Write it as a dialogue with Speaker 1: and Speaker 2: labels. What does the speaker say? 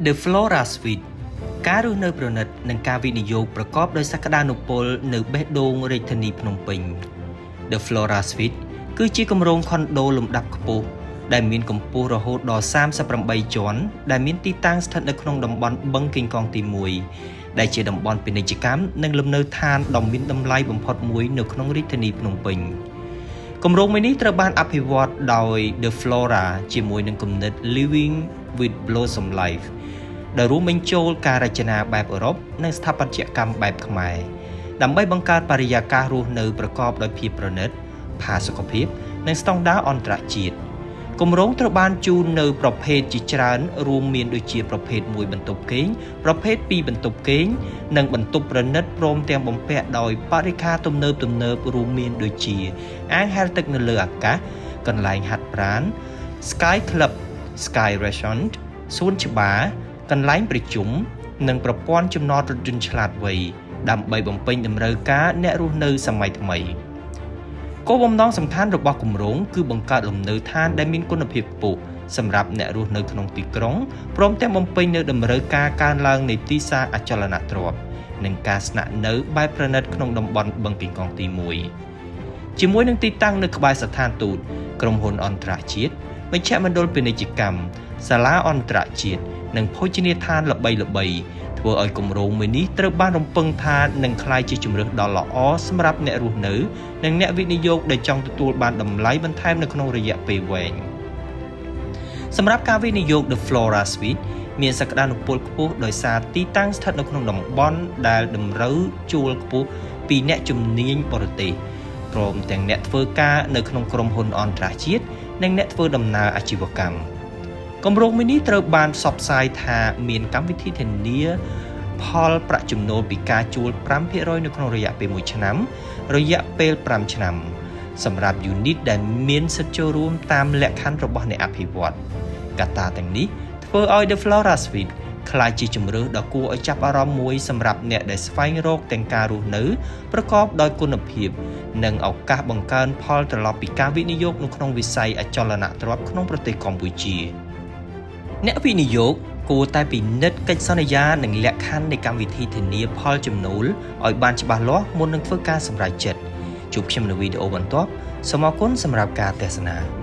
Speaker 1: The Flora Suite ការរស់នៅប្រណិតនិងការវិនិយោគប្រកបដោយសក្តានុពលនៅបេះដូងរាជធានីភ្នំពេញ The Flora Suite គឺជាគម្រោងខុនដូលំដាប់ខ្ពស់ដែលមានកម្ពស់រហូតដល់38ជាន់ដែលមានទីតាំងស្ថិតនៅក្នុងតំបន់បឹងកេងកងទី1ដែលជាតំបន់ពាណិជ្ជកម្មនិងលំនៅឋានដ៏មានតម្លៃបំផុតមួយនៅក្នុងរាជធានីភ្នំពេញគម្រោងមួយនេះត្រូវបានអភិវឌ្ឍដោយ The Flora ជាមួយនឹងគំនិត Living with Blossom Life ដែលរួមបញ្ចូលការរចនាបែបអឺរ៉ុបនិងស្ថាបត្យកម្មបែបខ្មែរដើម្បីបង្កើតបរិយាកាសរស់នៅប្រកបដោយភាពប្រណិតផាសុកភាពនិងស្តង់ដារអន្តរជាតិគម្រោងត្រូវបានជូននៅប្រភេទជាច្រើនរួមមានដូចជាប្រភេទ1បន្ទប់គេងប្រភេទ2បន្ទប់គេងនិងបន្ទប់ប្រណិតព្រមទាំងបំពាក់ដោយបរិក្ខារទំនើបរួមមានដូចជាអាងហែលទឹកនៅលើអាកាសកន្លែងហាត់ប្រាណ Sky Club Sky Restaurant សួនច្បារកន្លែងប្រជុំនិងប្រព័ន្ធចំណតរថយន្តឆ្លាតវៃដើម្បីបំពេញតម្រូវការអ្នករស់នៅសម័យថ្មីគោលបំណងសំខាន់របស់គម្រោងគឺបង្កើតលំនៅឋានដែលមានគុណភាពខ្ពស់សម្រាប់អ្នករស់នៅក្នុងទីក្រុងព្រមទាំងបំពេញនូវតម្រូវការកើនឡើងនៃទីផ្សារអចលនទ្រព្យនិងការស្នាក់នៅបែបប្រណិតក្នុងតំបន់បឹងកេងកងទី1ជាមួយនឹងទីតាំងនៅក្បែរស្ថានទូតក្រុមហ៊ុនអន្តរជាតិមជ្ឈមណ្ឌលពាណិជ្ជកម្មសាលាអន្តរជាតិនិងភោជនីយដ្ឋានល្បីៗធ្វើឲ្យគម្រោងមួយនេះត្រូវបានរំពឹងថានឹងក្លាយជាជម្រើសដ៏ល្អសម្រាប់អ្នករស់នៅនិងអ្នកវិនិយោគដែលចង់ទទួលបានតម្លៃបន្ថែមនៅក្នុងរយៈពេលវែងសម្រាប់ការវិនិយោគ The Flora Suite មានសក្តានុពលខ្ពស់ដោយសារទីតាំងស្ថិតនៅក្នុងតំបន់ដែលតម្រូវជួលខ្ពស់ពីអ្នកជំនាញបរទេសព្រមទាំងអ្នកធ្វើការនៅក្នុងក្រុមហ៊ុនអន្តរជាតិនិងអ្នកធ្វើដំណើរអាជីវកម្មគម្រោងមួយនេះត្រូវបានផ្សព្វផ្សាយថាមានកម្មវិធីធានាផលប្រាក់ចំណូលពីការជួល 5% នៅក្នុងរយៈពេល1ឆ្នាំរយៈពេល5ឆ្នាំសម្រាប់ unit ដែលមានសិទ្ធិចូលរួមតាមលក្ខខណ្ឌរបស់អ្នកអភិវឌ្ឍកត្តាទាំងនេះធ្វើឲ្យ The Flora Suite ក្លាយជាជម្រើសដ៏គួរឲ្យចាប់អារម្មណ៍មួយសម្រាប់អ្នកដែលស្វែងរកទាំងការរស់នៅប្រកបដោយគុណភាពនិងឱកាសបង្កើនផលត្រឡប់ពីការវិនិយោគនៅក្នុងវិស័យអចលនទ្រព្យក្នុងប្រទេសកម្ពុជាអ្នកវិនិយោគគួរតែពិនិត្យកិច្ចសន្យានិងលក្ខខណ្ឌនៃកម្មវិធីធានាផលចំណូលឲ្យបានច្បាស់លាស់មុននឹងធ្វើការសម្រេចចិត្តជួបខ្ញុំនៅវីដេអូបន្ទាប់សូមអរគុណសម្រាប់ការទស្សនា